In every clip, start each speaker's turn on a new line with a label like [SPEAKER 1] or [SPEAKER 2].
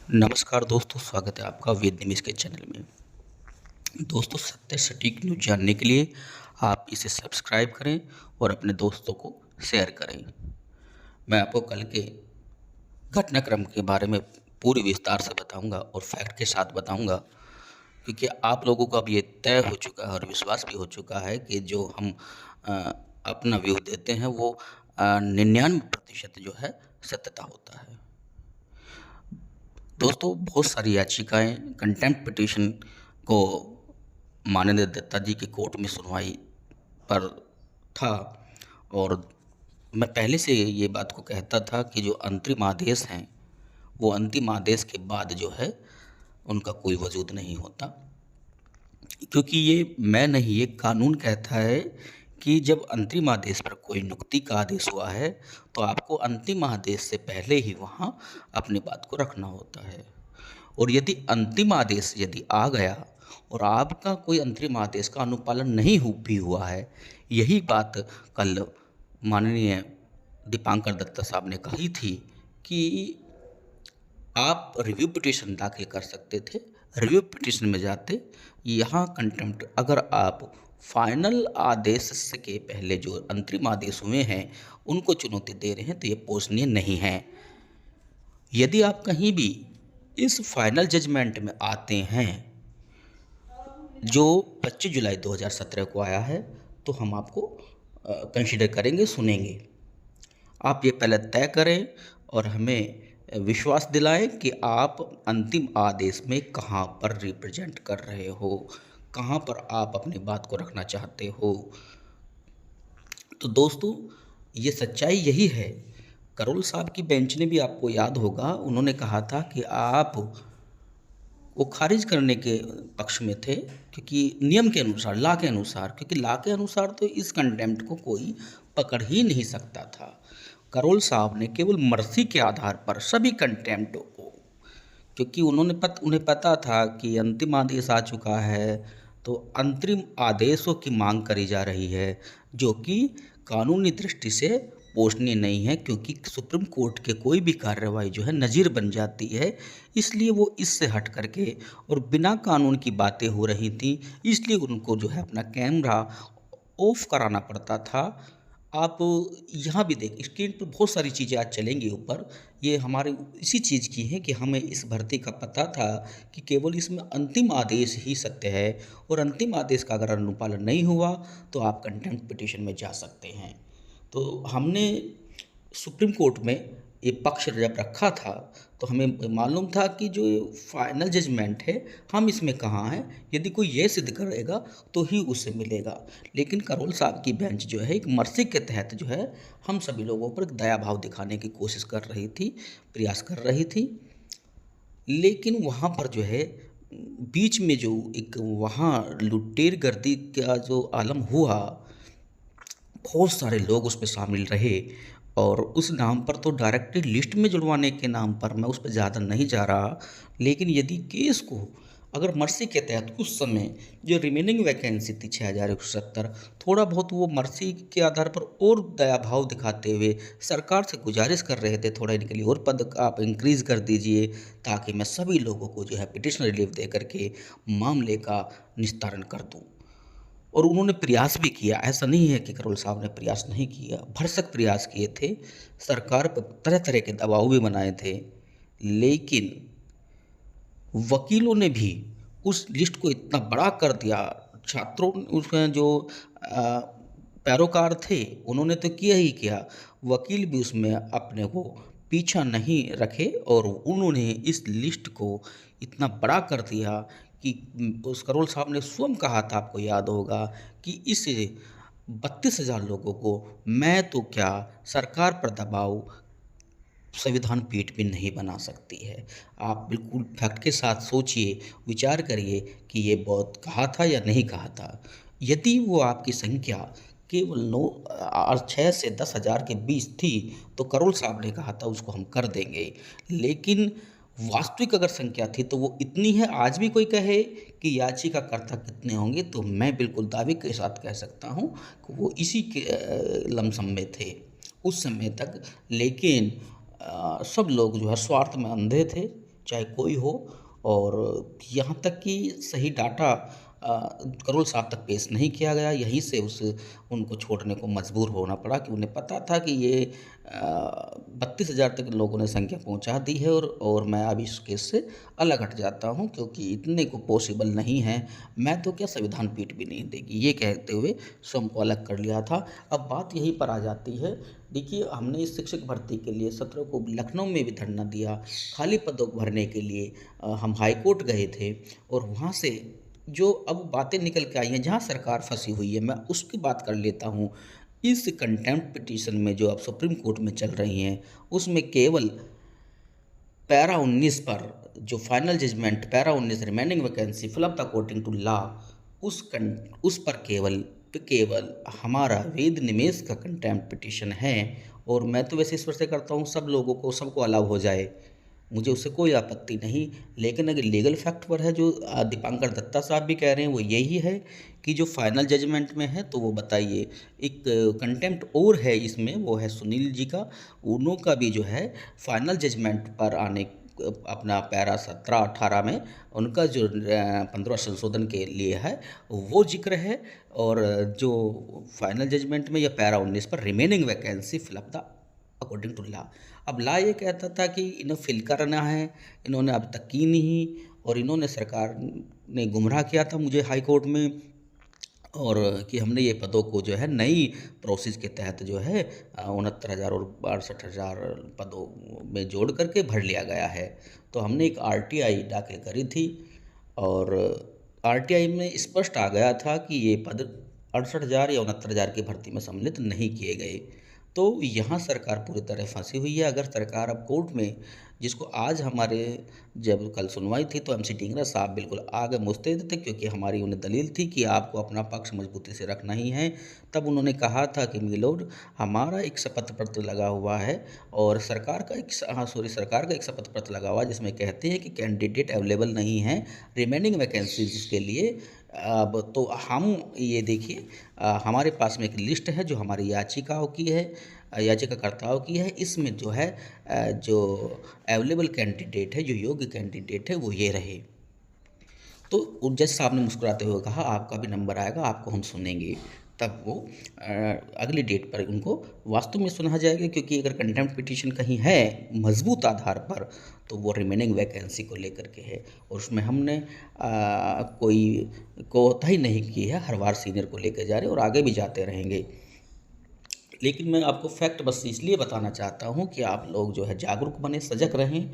[SPEAKER 1] नमस्कार दोस्तों, स्वागत है आपका वेद निमिष के चैनल में। दोस्तों, सत्य सटीक न्यूज़ जानने के लिए आप इसे सब्सक्राइब करें और अपने दोस्तों को शेयर करें। मैं आपको कल के घटनाक्रम के बारे में पूरी विस्तार से बताऊंगा और फैक्ट के साथ बताऊंगा, क्योंकि आप लोगों को अब ये तय हो चुका है और विश्वास भी हो चुका है कि जो हम अ, अपना व्यू देते हैं वो 99% जो है सत्यता होता है। दोस्तों, बहुत सारी याचिकाएं कंटेम्प्ट पिटीशन को माननीय दत्ता जी की कोर्ट में सुनवाई पर था, और मैं पहले से ये बात को कहता था कि जो अंतरिम आदेश हैं वो अंतिम आदेश के बाद जो है उनका कोई वजूद नहीं होता, क्योंकि ये मैं नहीं, ये कानून कहता है कि जब अंतरिम आदेश पर कोई नियुक्ति का आदेश हुआ है तो आपको अंतिम आदेश से पहले ही वहाँ अपनी बात को रखना होता है। और यदि अंतिम आदेश यदि आ गया और आपका कोई अंतरिम आदेश का अनुपालन नहीं भी हुआ है, यही बात कल माननीय दीपांकर दत्ता साहब ने कही थी कि आप रिव्यू पिटीशन दाखिल कर सकते थे। रिव्यू पिटीशन में जाते, यहाँ कंटेम्प्ट अगर आप फाइनल आदेश से के पहले जो अंतरिम आदेश हुए हैं उनको चुनौती दे रहे हैं तो ये पोषणीय नहीं है। यदि आप कहीं भी इस फाइनल जजमेंट में आते हैं जो 25 जुलाई 2017 को आया है तो हम आपको कंसिडर करेंगे, सुनेंगे। आप ये पहले तय करें और हमें विश्वास दिलाएं कि आप अंतिम आदेश में कहाँ पर रिप्रेजेंट कर रहे हो, कहाँ पर आप अपनी बात को रखना चाहते हो। तो दोस्तों, ये सच्चाई यही है। करोल साहब की बेंच ने भी, आपको याद होगा, उन्होंने कहा था कि आप वो खारिज करने के पक्ष में थे, क्योंकि नियम के अनुसार, लॉ के अनुसार, क्योंकि लॉ के अनुसार तो इस कंटेम्प्ट को कोई पकड़ ही नहीं सकता था। करोल साहब ने केवल मर्सी के आधार पर सभी कंटेम्प्ट को, क्योंकि उन्हें पता था कि अंतिम आदेश आ चुका है तो अंतरिम आदेशों की मांग करी जा रही है, जो कि कानूनी दृष्टि से पोषणीय नहीं है, क्योंकि सुप्रीम कोर्ट के कोई भी कार्रवाई जो है नज़ीर बन जाती है। इसलिए वो इससे हट करके और बिना कानून की बातें हो रही थी, इसलिए उनको जो है अपना कैमरा ऑफ कराना पड़ता था। आप यहाँ भी देख, स्क्रीन पर बहुत सारी चीज़ें आज चलेंगी ऊपर, ये हमारे इसी चीज़ की है कि हमें इस भर्ती का पता था कि केवल इसमें अंतिम आदेश ही सत्य है, और अंतिम आदेश का अगर अनुपालन नहीं हुआ तो आप कंटेम्प्ट पिटीशन में जा सकते हैं। तो हमने सुप्रीम कोर्ट में ये पक्ष जब रखा था तो हमें मालूम था कि जो फाइनल जजमेंट है हम इसमें कहाँ हैं, यदि कोई ये सिद्ध करेगा तो ही उसे मिलेगा। लेकिन करोल साहब की बेंच जो है एक मर्सी के तहत जो है हम सभी लोगों पर दया भाव दिखाने की कोशिश कर रही थी, प्रयास कर रही थी। लेकिन वहाँ पर जो है बीच में जो एक वहाँ लुटेर गर्दी का जो आलम हुआ, बहुत सारे लोग उस पे शामिल रहे, और उस नाम पर तो डायरेक्टली लिस्ट में जुड़वाने के नाम पर मैं उस पर ज़्यादा नहीं जा रहा। लेकिन यदि केस को अगर मर्सी के तहत उस समय जो रिमेनिंग वैकेंसी थी 6170, थोड़ा बहुत वो मर्सी के आधार पर और दया भाव दिखाते हुए सरकार से गुजारिश कर रहे थे, थोड़ा इनके लिए और पद आप इंक्रीज़ कर दीजिए ताकि मैं सभी लोगों को जो है पिटिशन रिलीफ दे करके मामले का निस्तारण कर दूँ। और उन्होंने प्रयास भी किया, ऐसा नहीं है कि करोल साहब ने प्रयास नहीं किया, भरसक प्रयास किए थे, सरकार पर तरह तरह के दबाव भी बनाए थे। लेकिन वकीलों ने भी उस लिस्ट को इतना बड़ा कर दिया, छात्रों उसमें जो पैरोकार थे उन्होंने तो किया ही किया, वकील भी उसमें अपने को पीछा नहीं रखे, और उन्होंने इस लिस्ट को इतना बड़ा कर दिया कि उस करोल साहब ने स्वयं कहा था, आपको याद होगा, कि इस 32,000 लोगों को मैं तो क्या, सरकार पर दबाव संविधान पीठ भी नहीं बना सकती है। आप बिल्कुल फैक्ट के साथ सोचिए, विचार करिए कि ये बहुत कहा था या नहीं कहा था। यदि वो आपकी संख्या केवल 6 से 10,000 के बीच थी तो करोल साहब ने कहा था उसको हम कर देंगे, लेकिन वास्तविक अगर संख्या थी तो वो इतनी है। आज भी कोई कहे कि याचिकाकर्ता कितने होंगे तो मैं बिल्कुल दावे के साथ कह सकता हूँ कि वो इसी के लमसम में थे उस समय तक। लेकिन सब लोग जो है स्वार्थ में अंधे थे, चाहे कोई हो। और यहाँ तक कि सही डाटा करोल साहब तक पेश नहीं किया गया, यहीं से उनको छोड़ने को मजबूर होना पड़ा कि उन्हें पता था कि ये 32,000 तक लोगों ने संख्या पहुंचा दी है, और मैं अब इस केस से अलग हट जाता हूं क्योंकि इतने को पॉसिबल नहीं है, मैं तो क्या संविधान पीठ भी नहीं देगी, ये कहते हुए स्वयं को अलग कर लिया था। अब बात यहीं पर आ जाती है। देखिए, हमने इस शिक्षक भर्ती के लिए 17 को लखनऊ में भी धरना दिया, खाली पदों को भरने के लिए हम हाईकोर्ट गए थे, और वहाँ से जो अब बातें निकल के आई हैं, जहाँ सरकार फंसी हुई है, मैं उसकी बात कर लेता हूँ। इस कंटेम्प्ट पिटीशन में जो अब सुप्रीम कोर्ट में चल रही हैं, उसमें केवल पैरा 19 पर जो final judgement, para 19 remaining vacancy fill up the according to law, उस पर केवल हमारा वेद निमेश का कंटेम्प्ट पिटीशन है। और मैं तो वैसे ईश्वर से करता हूँ सब लोगों को, सबको अलाउ हो जाए, मुझे उससे कोई आपत्ति नहीं। लेकिन अगर लीगल फैक्ट पर है, जो दीपांकर दत्ता साहब भी कह रहे हैं, वो यही है कि जो फाइनल जजमेंट में है, तो वो बताइए। एक कंटेम्प्ट और है इसमें, वो है सुनील जी का, उन्हों का भी जो है फाइनल जजमेंट पर आने अपना पैरा 17-18 में उनका जो 15 संशोधन के लिए है वो जिक्र है। और जो फाइनल जजमेंट में या पैरा 19 पर remaining vacancy fill up the according to law. अब लॉ ये कहता था कि इन्हें फिल करना है, इन्होंने अब तक की नहीं, और इन्होंने सरकार ने गुमराह किया था मुझे हाई कोर्ट में, और कि हमने ये पदों को जो है नई प्रोसेस के तहत जो है 69,000 और 62,000 पदों में जोड़ करके भर लिया गया है। तो हमने एक आरटीआई दाखिल करी थी, और आरटीआई में स्पष्ट आ गया था कि ये पद 68,000 या 69,000 की भर्ती में सम्मिलित नहीं किए गए। तो यहाँ सरकार पूरी तरह फंसी हुई है। अगर सरकार अब कोर्ट में, जिसको आज हमारे जब कल सुनवाई थी तो एमसी ढींगरा साहब बिल्कुल आगे मुस्तैद थे, क्योंकि हमारी उन्हें दलील थी कि आपको अपना पक्ष मजबूती से रखना ही है। तब उन्होंने कहा था कि मिलोड, हमारा एक शपथ पत्र लगा हुआ है, और सरकार का एक शपथ पत्र लगा हुआ है, जिसमें कहते हैं कि कैंडिडेट अवेलेबल नहीं है रिमेनिंग वैकेंसीज के लिए। अब तो हम ये देखिए, हमारे पास में एक लिस्ट है जो हमारी याचिकाओं की है, याचिकाकर्ताओं की है। इसमें जो है जो अवेलेबल कैंडिडेट है, जो योग्य कैंडिडेट है, वो ये रहे। तो जज साहब ने मुस्कुराते हुए कहा, आपका भी नंबर आएगा, आपको हम सुनेंगे। तब वो अगली डेट पर उनको वास्तव में सुना जाएगा, क्योंकि अगर कंटेम्प्ट पिटीशन कहीं है मजबूत आधार पर, तो वो रिमेनिंग वैकेंसी को लेकर के है, और उसमें हमने कोई कोताही नहीं की है। हर बार सीनियर को लेकर जा रहे और आगे भी जाते रहेंगे। लेकिन मैं आपको फैक्ट बस इसलिए बताना चाहता हूँ कि आप लोग जो है जागरूक बने, सजग रहें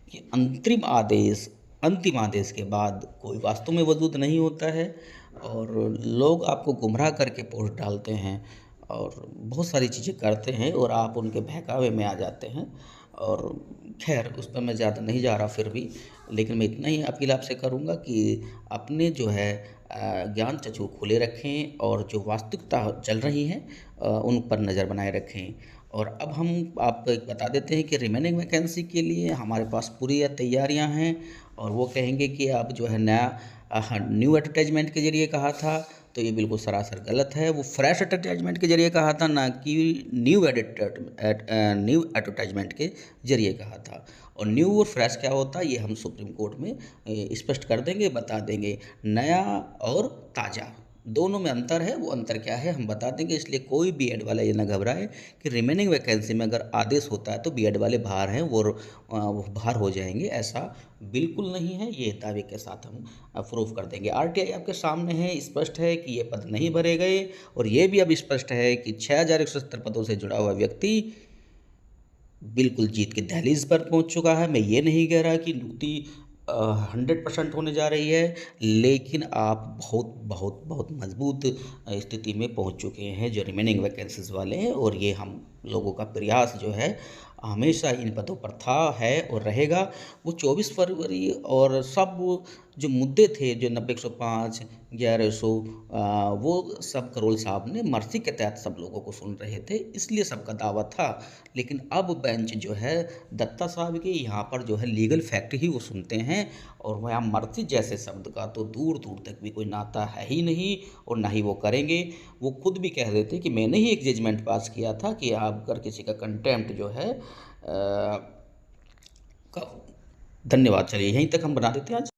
[SPEAKER 1] कि अंतिम आदेश के बाद कोई वास्तव में वजूद नहीं होता है, और लोग आपको गुमराह करके पोस्ट डालते हैं और बहुत सारी चीज़ें करते हैं, और आप उनके बहकावे में आ जाते हैं। और खैर, उस पर मैं ज़्यादा नहीं जा रहा फिर भी, लेकिन मैं इतना ही अपील आपसे करूँगा कि अपने जो है ज्ञान चक्षु खुले रखें, और जो वास्तविकता चल रही है उन पर नज़र बनाए रखें। और अब हम आपको एक बता देते हैं कि रिमेनिंग वैकेंसी के लिए हमारे पास पूरी तैयारियां हैं, और वो कहेंगे कि आप जो है न्यू एडवर्टाइजमेंट के जरिए कहा था, तो ये बिल्कुल सरासर गलत है। वो फ्रेश एडवर्टाइजमेंट के जरिए कहा था, ना कि न्यू एडवर्टाइजमेंट के जरिए कहा था। और न्यू और फ्रेश क्या होता है, ये हम सुप्रीम कोर्ट में स्पष्ट कर देंगे, बता देंगे। नया और ताज़ा दोनों में अंतर है, वो अंतर क्या है हम बता देंगे। इसलिए कोई बीएड वाला ये ना घबराए कि रिमेनिंग वैकेंसी में अगर आदेश होता है तो बीएड वाले बाहर हैं, वो बाहर हो जाएंगे, ऐसा बिल्कुल नहीं है। ये दावे के साथ हम प्रूफ कर देंगे। आरटीआई आपके सामने है, स्पष्ट है कि ये पद नहीं भरे गए, और ये भी अब स्पष्ट है कि 6,170 पदों से जुड़ा हुआ व्यक्ति बिल्कुल जीत के दहलीज पर पहुंच चुका है। मैं ये नहीं कह रहा कि नियुक्ति 100% होने जा रही है, लेकिन आप बहुत बहुत बहुत मजबूत स्थिति में पहुंच चुके हैं जो रिमेनिंग वैकेंसीज वाले हैं। और ये हम लोगों का प्रयास जो है हमेशा इन पदों पर था, है और रहेगा। वो 24 फरवरी और सब जो मुद्दे थे, जो 90-105, 1100, वो सब करोल साहब ने मर्सी के तहत सब लोगों को सुन रहे थे, इसलिए सबका दावा था। लेकिन अब बेंच जो है दत्ता साहब के यहाँ पर जो है लीगल फैक्ट ही वो सुनते हैं, और वहाँ मर्सी जैसे शब्द का तो दूर दूर तक भी कोई नाता है ही नहीं, और ना ही वो करेंगे। वो खुद भी कह देते कि मैंने ही एक जजमेंट पास किया था कि आप अगर किसी का कंटेम्प्ट जो है धन्यवाद। चलिए यहीं तक हम बना देते हैं आज।